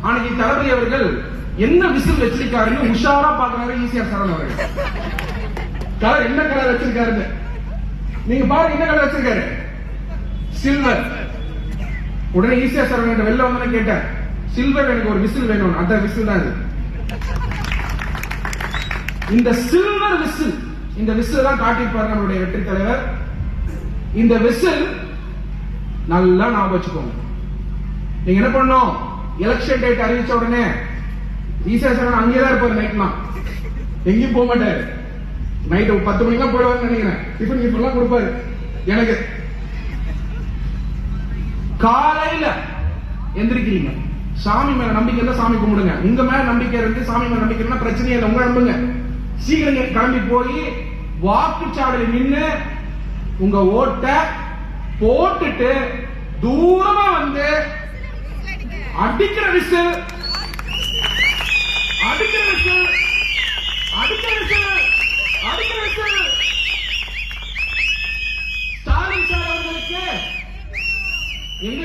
அன்னைக்கு தளபதி அவர்கள் என்ன விசில் வச்சிருக்காருன்னு உஷாரா பாக்குறாரு ஈசிஆர் சரவணன் அவர்கள். கலர் என்ன கலர் வச்சிருக்காருன்னு நீங்க பாருங்க, என்ன கலர் வச்சிருக்காரு? சில்வர். உடனே ஈசிஆர் சரவணன் வெளில வந்து கேட்டார், சில்வர் எனக்கு ஒரு விசில் வேணும். அந்த விசில் தான் இது. இந்த சில்வர் விசில், இந்த விசில் தான் காட்டியிருப்பாரு நம்மளுடைய வெற்றி தலைவர். இந்த விசில் நல்லா ஞாபகம் வச்சுக்கோங்க. நீங்க என்ன பண்ணணும், எலெக்ஷன் டேட் அறிவிச்ச உடனே ஈசிஆர் சரவணன் அங்கேதான் இருப்பாரு. நைட்லாம் எங்கேயும் போக மாட்டாரு. நைட்டு 10 மணிக்கு தான் போடுவாருன்னு நினைக்கிறேன். இப்ப நீங்க இப்பெல்லாம் கொடுப்பாரு. எனக்கு காலையில எந்திரிக்கிறீங்க, சாமி மேல நம்பிக்கை இருந்தா சாமி கும்பிடுங்க. உங்க மேல நம்பிக்கை இருந்து சாமி மேல நம்பிக்கை இருந்தா பிரச்சனையே இல்லை, உங்க நம்புங்க. சீக்கிரம் கிளம்பி போய் வாக்குச்சாவடியில் நின்று உங்க ஓட்ட போட்டுட்டு தூரமா வந்து அடிக்கிற விசில், அடிக்கிற விசில், அடிக்கிற விசில், அடிக்கிற விசில். ஸ்டாலின் சார் அவர்களுக்கு எங்க